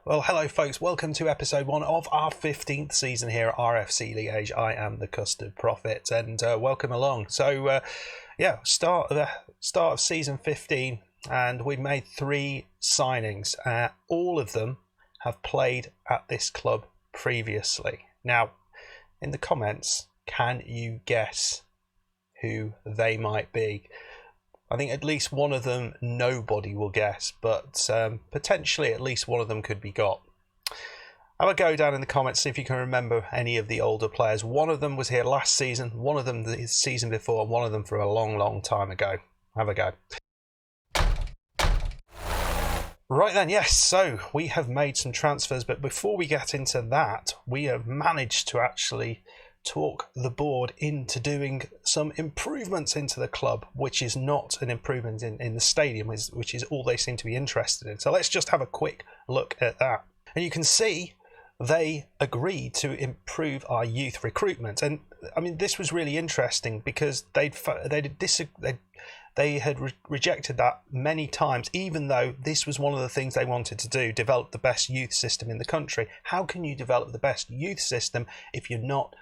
Well, hello folks, welcome to episode 1 of our 15th season here at RFC Liege. I am the Custard Prophet and welcome along. So start of season 15 and we made 3 signings. All of them have played at this club previously. Now, in the comments, can you guess who they might be? I think at least one of them nobody will guess, but potentially at least one of them could be got. Have a go down in the comments, see if you can remember any of the older players. One of them was here last season, one of them the season before, and one of them from a long time ago. Have a go. Right then, yes, so we have made some transfers, but before we get into that, we have managed to actually talk the board into doing some improvements into the club, which is not an improvement in the stadium, which is all they seem to be interested in. So let's just have a quick look at that. And you can see they agreed to improve our youth recruitment. And I mean, this was really interesting because they had rejected that many times, even though this was one of the things they wanted to do, develop the best youth system in the country. How can you develop the best youth system if you're not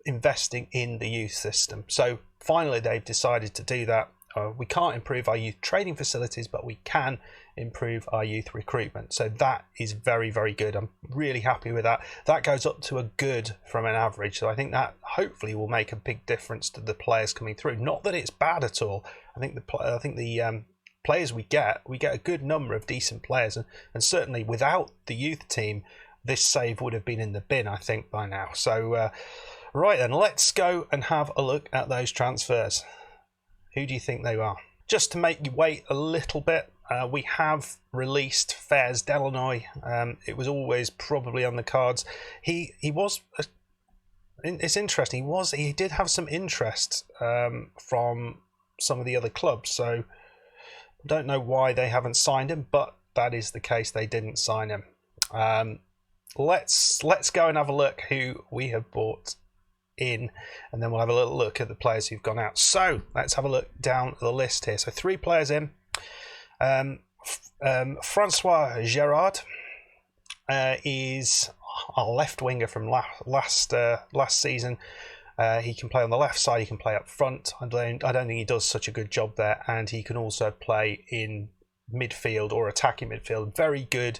investing in the youth system? So finally they've decided to do that. We can't improve our youth training facilities, but we can improve our youth recruitment. So that is very good. I'm really happy with that. That goes up to a good from an average. So I think that hopefully will make a big difference to the players coming through. Not that it's bad at all. I think the players we get a good number of decent players, and certainly without the youth team, this save would have been in the bin, I think, by now. So right then, let's go and have a look at those transfers. Who do you think they are? Just to make you wait a little bit, we have released Fairs Delanoy. It was always probably on the cards. It's interesting. He did have some interest from some of the other clubs. So I don't know why they haven't signed him, but that is the case. They didn't sign him. Let's go and have a look who we have bought in, and then we'll have a little look at the players who've gone out. So let's have a look down the list here. So 3 players in. Francois Gerard is our left winger from last season. He can play on the left side, he can play up front. I don't think he does such a good job there, and he can also play in midfield or attacking midfield. Very good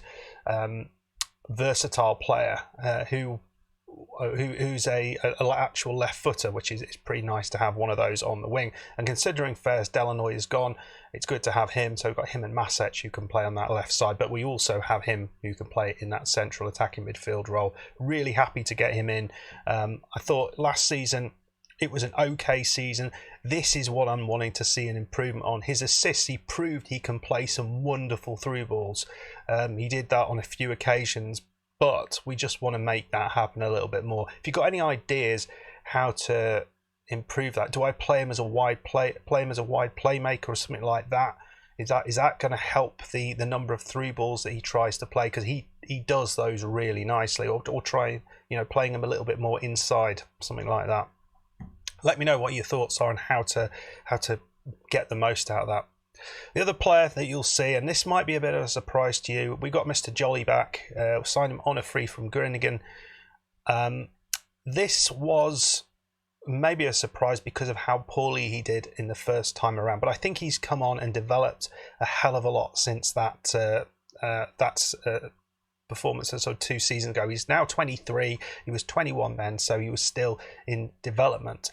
versatile player who's a actual left footer, which is pretty nice to have one of those on the wing. And considering Fairs Delanoy is gone, it's good to have him. So we've got him and Masech who can play on that left side, but we also have him who can play in that central attacking midfield role. Really happy to get him in. I thought last season it was an okay season. This is what I'm wanting to see an improvement on. His assists, he proved he can play some wonderful through balls. He did that on a few occasions, but we just want to make that happen a little bit more. If you've got any ideas how to improve that, do I play him as a wide playmaker or something like that? Is that going to help the number of through balls that he tries to play? Because he does those really nicely. Or try playing him a little bit more inside, something like that. Let me know what your thoughts are on how to get the most out of that. The other player that you'll see, and this might be a bit of a surprise to you, we got Mr. Jolly back. Signed him on a free from Groningen. This was maybe a surprise because of how poorly he did in the first time around, but I think he's come on and developed a hell of a lot since that performance so 2 seasons ago. He's now 23. He was 21 then, so he was still in development.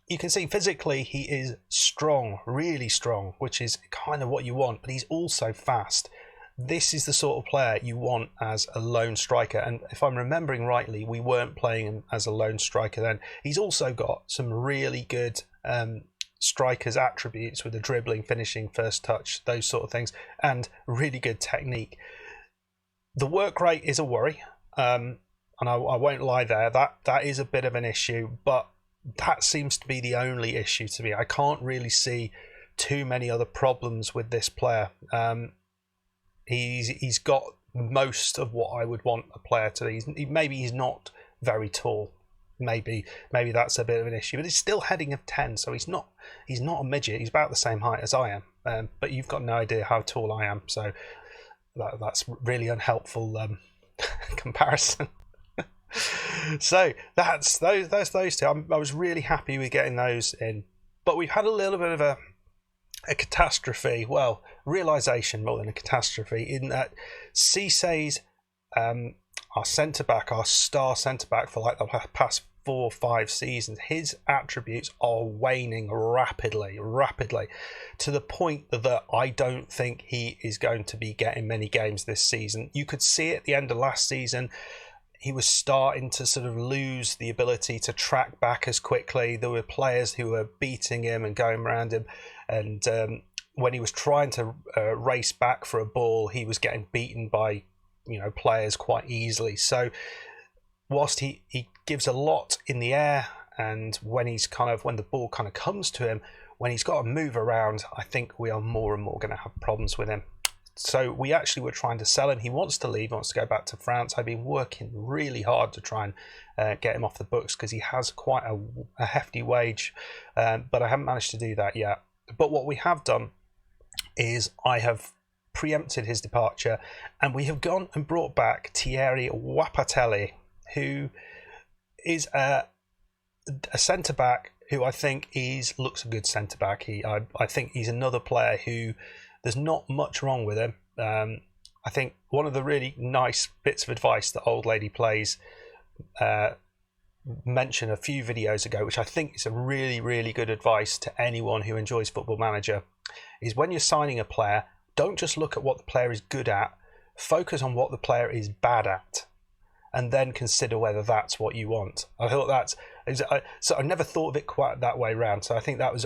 You can see physically he is strong, really strong, which is kind of what you want, but he's also fast. This is the sort of player you want as a lone striker, and if I'm remembering rightly, we weren't playing him as a lone striker then. He's also got some really good striker's attributes with the dribbling, finishing, first touch, those sort of things, and really good technique. The work rate is a worry, and I won't lie there, that is a bit of an issue, but that seems to be the only issue to me. I can't really see too many other problems with this player. He's got most of what I would want a player to. Maybe he's not very tall. Maybe that's a bit of an issue, but he's still heading of 10, so he's not a midget. He's about the same height as I am, but you've got no idea how tall I am. So that's really unhelpful comparison. So that's those two. I was really happy with getting those in, but we've had a little bit of a catastrophe. Well, realization more than a catastrophe, in that Cisse's our centre back, our star centre back for like the past 4 or 5 seasons, his attributes are waning rapidly to the point that I don't think he is going to be getting many games this season. You could see it at the end of last season. He was starting to sort of lose the ability to track back as quickly. There were players who were beating him and going around him, and when he was trying to race back for a ball, he was getting beaten by players quite easily. So whilst he gives a lot in the air, and when the ball kind of comes to him, when he's got to move around, I think we are more and more going to have problems with him. So we actually were trying to sell him. He wants to leave, wants to go back to France. I've been working really hard to try and get him off the books, because he has quite a hefty wage, but I haven't managed to do that yet. But what we have done is I have preempted his departure, and we have gone and brought back Thierry Wapatelli, who is a centre-back who I think looks a good centre-back. I think he's another player who there's not much wrong with him. I think one of the really nice bits of advice that Old Lady Plays mentioned a few videos ago, which I think is a really, really good advice to anyone who enjoys Football Manager, is when you're signing a player, don't just look at what the player is good at, focus on what the player is bad at, and then consider whether that's what you want. I thought so I never thought of it quite that way around. So I think that was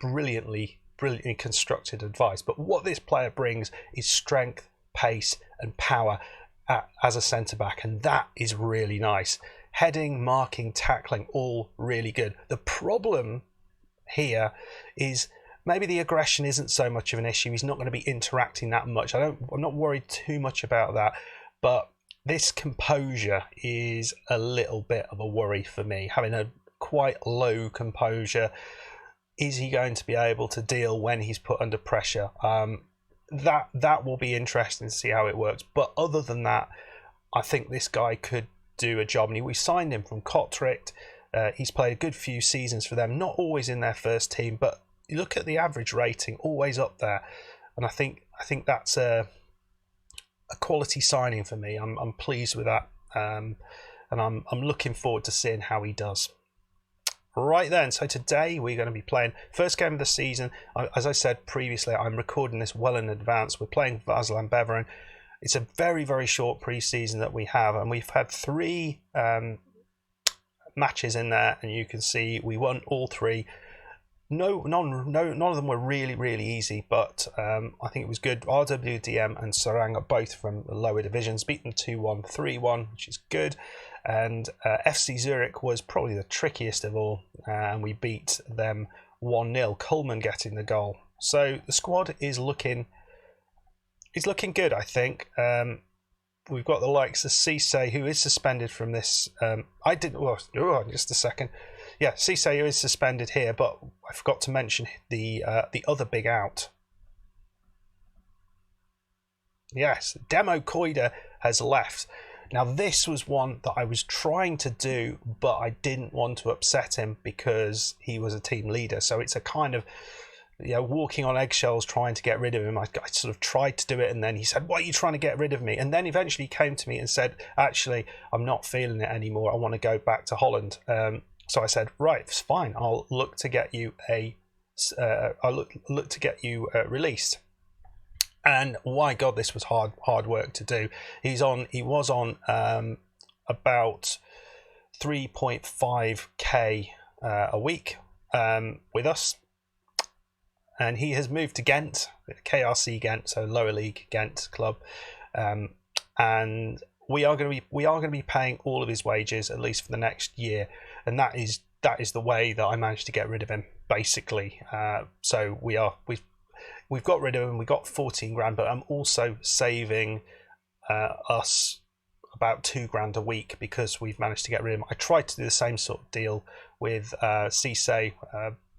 brilliantly constructed advice. But what this player brings is strength, pace, and power as a centre back, and that is really nice. Heading, marking, tackling, all really good. The problem here is maybe the aggression isn't so much of an issue. He's not going to be interacting that much. I'm not worried too much about that, but this composure is a little bit of a worry for me. Having a quite low composure, is he going to be able to deal when he's put under pressure? That will be interesting to see how it works. But other than that, I think this guy could do a job. And we signed him from Kortrijk. He's played a good few seasons for them, not always in their first team, but you look at the average rating, always up there. And I think that's a quality signing for me. I'm pleased with that, and I'm looking forward to seeing how he does. Right then, so today we're going to be playing first game of the season. As I said previously, I'm recording this well in advance. We're playing Waasland-Beveren. It's a very, very short pre-season that we have, and we've had 3 matches in there, and you can see we won all 3. None of them were really, really easy, but I think it was good. RWDM and Sarang are both from the lower divisions, beat them 2-1, 3-1, which is good. And FC Zurich was probably the trickiest of all, and we beat them 1-0, Coleman getting the goal. So the squad is looking good, I think. We've got the likes of Cisse, who is suspended from this. Just a second. Yeah, Cisse, who is suspended here, but I forgot to mention the other big out. Yes, Demo Koida has left. Now, this was one that I was trying to do, but I didn't want to upset him because he was a team leader. So it's a kind of, walking on eggshells trying to get rid of him. I sort of tried to do it, and then he said, "Why are you trying to get rid of me?" And then eventually he came to me and said, "Actually, I'm not feeling it anymore. I want to go back to Holland." So I said, "Right, it's fine. I'll look to get you released." And my God, this was hard work to do. He was on about 3.5k a week with us, and he has moved to Ghent, KRC Ghent, so lower league Ghent club, and we are going to be paying all of his wages at least for the next year, and that is the way that I managed to get rid of him, basically. So we've got rid of him. We got 14 grand, but I'm also saving us about 2 grand a week because we've managed to get rid of him. I tried to do the same sort of deal with Cisse,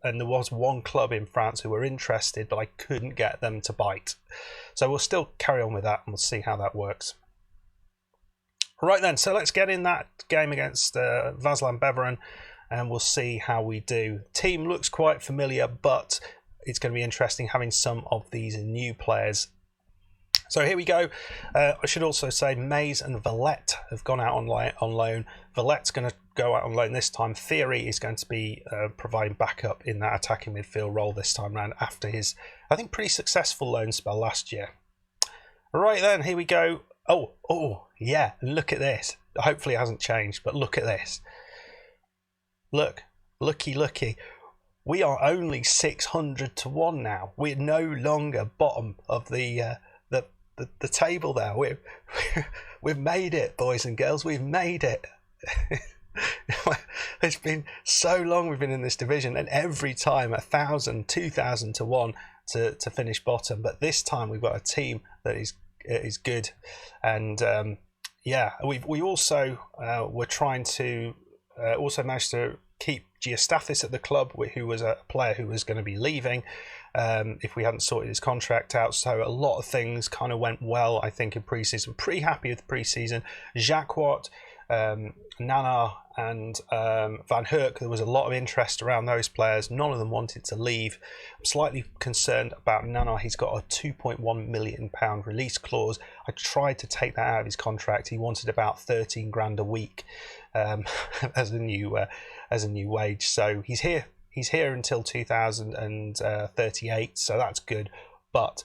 and there was one club in France who were interested, but I couldn't get them to bite. So we'll still carry on with that, and we'll see how that works. Right then, so let's get in that game against Waasland-Beveren, and we'll see how we do. Team looks quite familiar, but it's going to be interesting having some of these new players. So here we go. I should also say Mays and Valette have gone out on loan. Valette's going to go out on loan this time. Theory is going to be providing backup in that attacking midfield role this time round after his, I think, pretty successful loan spell last year. Right then, here we go. Oh, yeah, look at this. Hopefully it hasn't changed, but look at this. Looky. We are only 600 to 1 now. We're no longer bottom of the table there. We've made it, boys and girls. We've made it. It's been so long we've been in this division, and every time 1,000, 2,000 to 1 to finish bottom. But this time we've got a team that is good, and we also were trying to also manage to keep Geostathis at the club, who was a player who was going to be leaving if we hadn't sorted his contract out. So a lot of things kind of went well, I think, in pre-season. Pretty happy with pre-season. Jacquot, Nana and Van Herk, there was a lot of interest around those players. None of them wanted to leave. I'm slightly concerned about Nana. He's got a £2.1 million release clause. I tried to take that out of his contract. He wanted about 13 grand a week as a new wage. So he's here until 2038, so that's good. But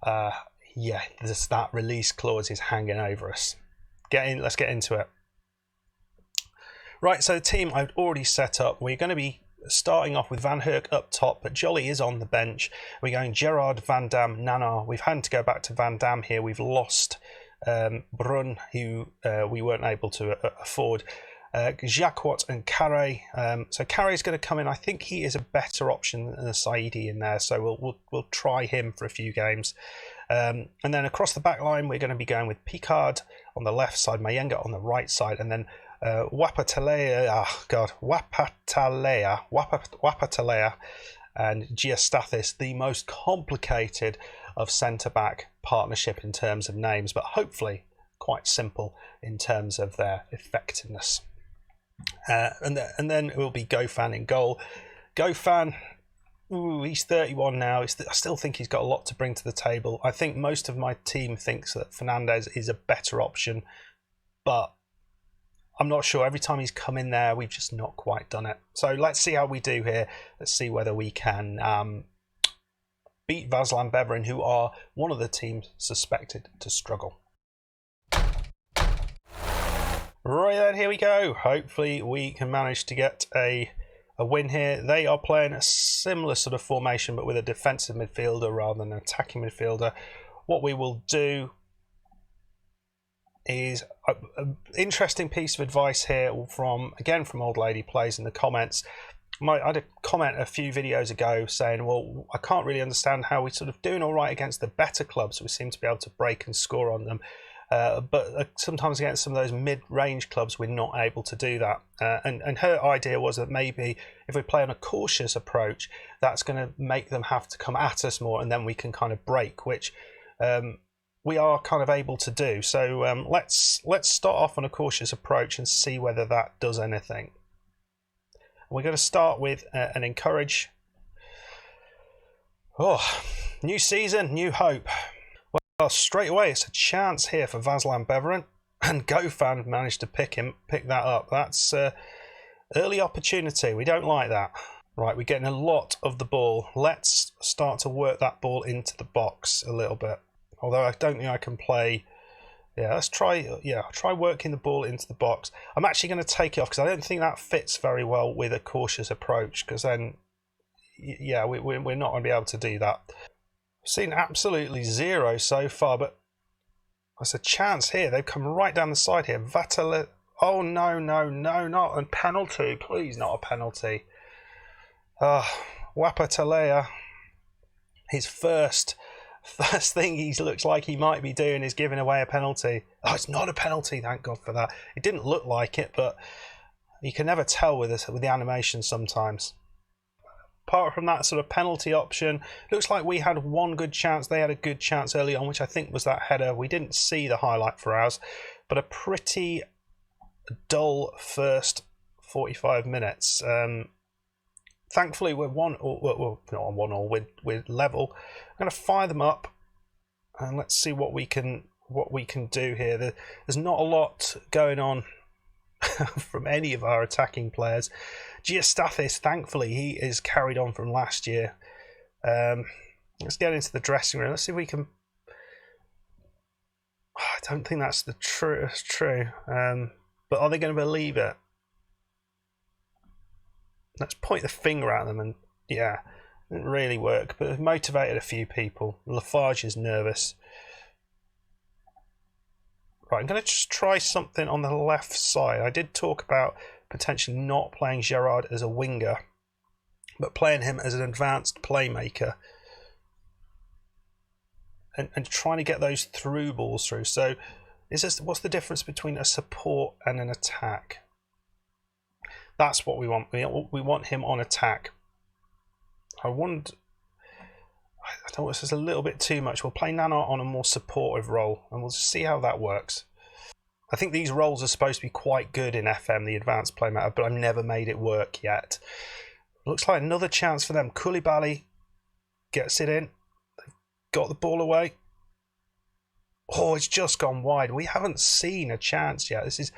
that release clause is hanging over us. Let's get into it. Right, so the team I've already set up. We're going to be starting off with Van Herk up top, but Jolly is on the bench. We're going Gerard, Van Dam, Nana. We've had to go back to Van Dam here. We've lost Brun, who we weren't able to afford. Jacquot and Carré. So Carré is going to come in. I think he is a better option than a Saidi in there, so we'll try him for a few games. And then across the back line, we're going to be going with Picard on the left side, Mayenga on the right side, and then Wapatalea and Geostathis, the most complicated of centre-back partnership in terms of names, but hopefully quite simple in terms of their effectiveness. And then it will be Gofan in goal. Gofan, he's 31 now. I still think he's got a lot to bring to the table. I think most of my team thinks that Fernandez is a better option, but I'm not sure. Every time he's come in there, we've just not quite done it. So let's see how we do here. Let's see whether we can beat Waasland-Beveren, who are one of the teams suspected to struggle. Right then, here we go. Hopefully we can manage to get a win here. They are playing a similar sort of formation, but with a defensive midfielder rather than an attacking midfielder. What we will do is an interesting piece of advice here from Old Lady Plays in the comments. I had a comment a few videos ago saying, well, I can't really understand how we're sort of doing all right against the better clubs. We seem to be able to break and score on them. But sometimes against some of those mid-range clubs, we're not able to do that. And her idea was that maybe if we play on a cautious approach, that's going to make them have to come at us more, and then we can kind of break, which we are kind of able to do. So let's start off on a cautious approach and see whether that does anything. We're going to start with an encourage. New season, new hope. Well, straight away, it's a chance here for Waasland-Beveren, and Gofan managed to pick that up. That's early opportunity. We don't like that. Right, we're getting a lot of the ball. Let's start to work that ball into the box a little bit. Although I don't think I can play. Yeah, let's try working the ball into the box. I'm actually going to take it off because I don't think that fits very well with a cautious approach, because then, yeah, we're not going to be able to do that. I've seen absolutely zero so far, but there's a chance here. They've come right down the side here. Vatale. Oh, no, not a penalty. Please, not a penalty. Wapatalea, his first thing he looks like he might be doing is giving away a penalty. Oh, it's not a penalty, thank God for that. It didn't look like it, but you can never tell with the animation sometimes. apart from that sort of penalty option, looks like we had one good chance. They had a good chance early on, which I think was that header. We didn't see the highlight for ours, but a pretty dull first 45 minutes. Thankfully, we're not on 1-1. We're level. I'm going to fire them up, and let's see what we can do here. There's not a lot going on from any of our attacking players. Giastathis, thankfully, he is carried on from last year. Let's get into the dressing room. Let's see if we can. I don't think that's true. But are they going to believe it? Let's point the finger at them, and yeah, it didn't really work, but it motivated a few people. Lafarge is nervous. Right, I'm going to just try something on the left side. I did talk about potentially not playing Gerrard as a winger, but playing him as an advanced playmaker and trying to get those through balls through. So, what's the difference between a support and an attack? That's what we want. We want him on attack. I don't know, this is a little bit too much. We'll play Nana on a more supportive role, and we'll see how that works. I think these roles are supposed to be quite good in FM, the advanced playmaker, but I've never made it work yet. Looks like another chance for them. Koulibaly gets it in. They've got the ball away. Oh, it's just gone wide. We haven't seen a chance yet. This is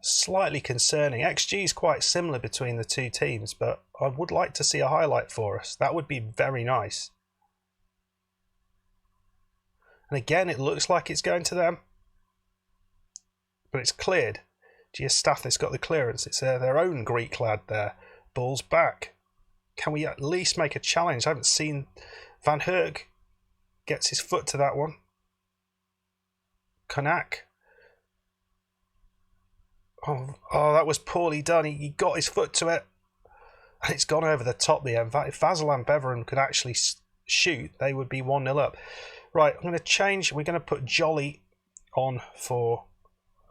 slightly concerning. XG is quite similar between the two teams, but I would like to see a highlight for us. That would be very nice. And again, it looks like it's going to them, but it's cleared. Giastathis got the clearance. It's their own Greek lad there. Ball's back. Can we at least make a challenge? I haven't seen. Van Herk gets his foot to that one. Konak. Oh, that was poorly done. He got his foot to it, and it's gone over the top there. In fact, if Waasland-Beveren could actually shoot, they would be 1-0 up. Right, I'm going to change. We're going to put Jolly on for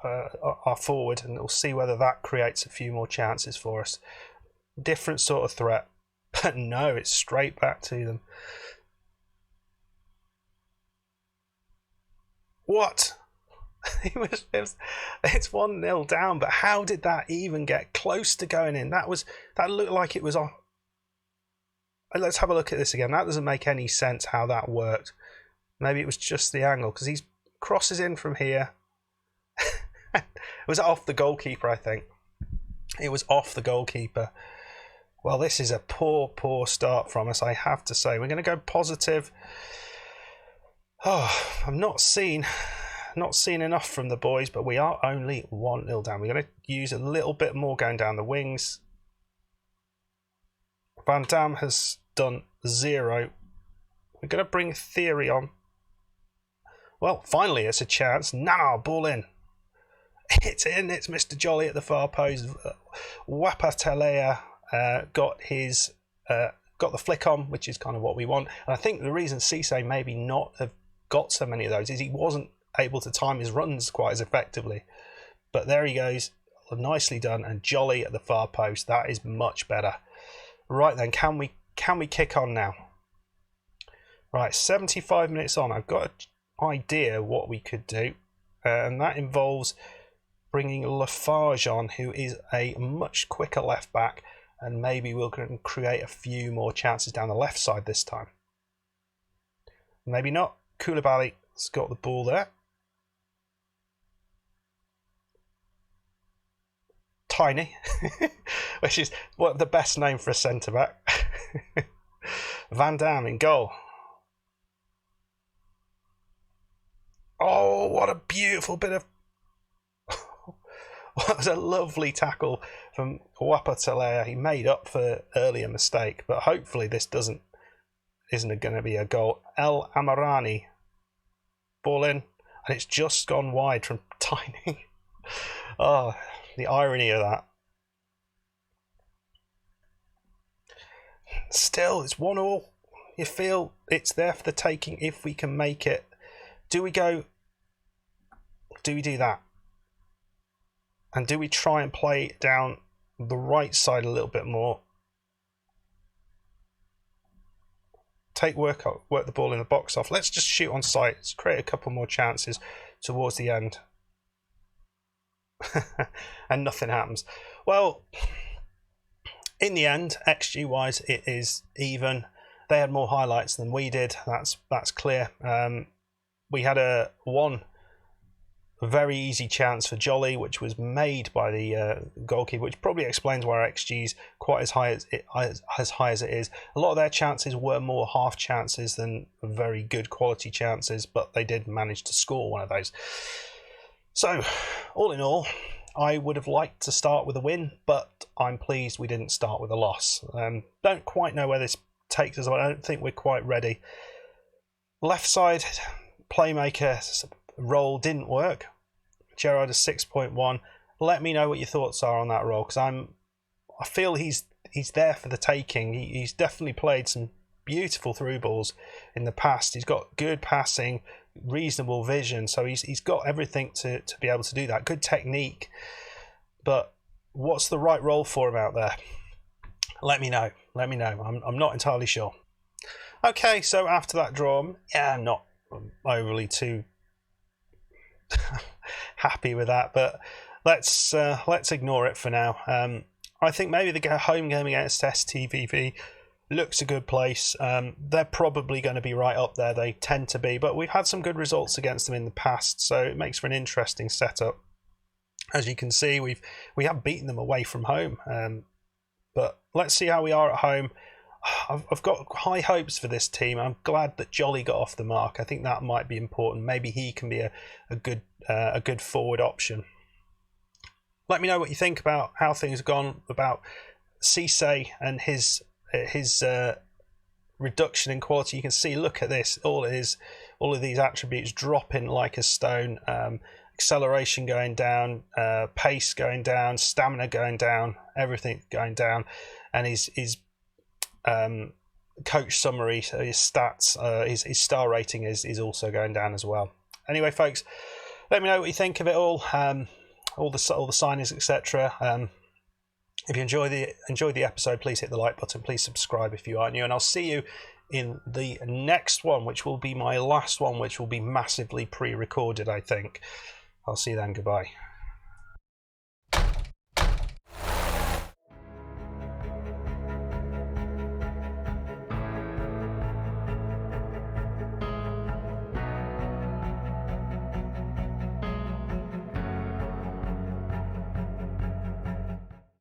our forward, and we'll see whether that creates a few more chances for us. Different sort of threat, but no, it's straight back to them. What? It's 1-0 down, but how did that even get close to going in? That looked like it was on. Let's have a look at this again. That doesn't make any sense how that worked. Maybe it was just the angle, because he crosses in from here. It was off the goalkeeper, I think. It was off the goalkeeper. Well, this is a poor start from us, I have to say. We're going to go positive. Oh, I'm not seen enough from the boys, but we are only 1-0 down. We're going to use a little bit more going down the wings. Van Dam has done 0. We're going to bring Theory on. Well, finally, it's a chance. Now, ball in. It's in. It's Mr. Jolly at the far post. Wapatelea got the flick on, which is kind of what we want. And I think the reason Cisse maybe not have got so many of those is he wasn't able to time his runs quite as effectively. But there he goes. Nicely done. And Jolly at the far post. That is much better. Right then, can we kick on now? Right, 75 minutes on. I've got an idea what we could do, and that involves bringing Lafarge on, who is a much quicker left back, and maybe we'll create a few more chances down the left side this time. Maybe not. Koulibaly has got the ball there. Tiny, which is the best name for a centre-back. Van Dam in goal. Oh, what a beautiful bit of... That was a lovely tackle from Wapatelea. He made up for earlier mistake, but hopefully this isn't going to be a goal. El Amarani. Ball in, and it's just gone wide from Tiny. Oh, the irony of that. Still, it's 1-1. You feel it's there for the taking if we can make it. Do we do that? And do we try and play down the right side a little bit more? work the ball in the box off. Let's just shoot on sight. Let's create a couple more chances towards the end. And nothing happens. Well, in the end, XG wise, it is even. They had more highlights than we did. That's clear. We had one very easy chance for Jolly, which was made by the goalkeeper, which probably explains why our XG is quite as high as it is. A lot of their chances were more half chances than very good quality chances, but they did manage to score one of those. So, all in all, I would have liked to start with a win, but I'm pleased we didn't start with a loss. Don't quite know where this takes us. I don't think we're quite ready. Left side playmaker role didn't work. Gerard is 6.1. Let me know what your thoughts are on that role, because I feel he's there for the taking. He's definitely played some beautiful through balls in the past. He's got good passing, reasonable vision, so he's got everything to be able to do that. Good technique, but what's the right role for him out there? Let me know. I'm not entirely sure. Okay, so after that draw, I'm not overly too happy with that, but let's ignore it for now. I think maybe the home game against STVV looks a good place. They're probably going to be right up there. They tend to be, but we've had some good results against them in the past, so it makes for an interesting setup. As you can see, we have beaten them away from home, but let's see how we are at home. I've got high hopes for this team. I'm glad that Jolly got off the mark. I think that might be important. Maybe he can be a good forward option. Let me know what you think about how things have gone, about Cisse and his reduction in quality. You can see, look at this, all of these attributes dropping like a stone. Acceleration going down, pace going down, stamina going down, everything going down, and his coach summary, so his stats, his star rating is also going down as well. Anyway, folks, let me know what you think of it all the signings, etc. If you enjoyed the episode, please hit the like button. Please subscribe if you are new, and I'll see you in the next one, which will be my last one, which will be massively pre-recorded, I think. I'll see you then. Goodbye.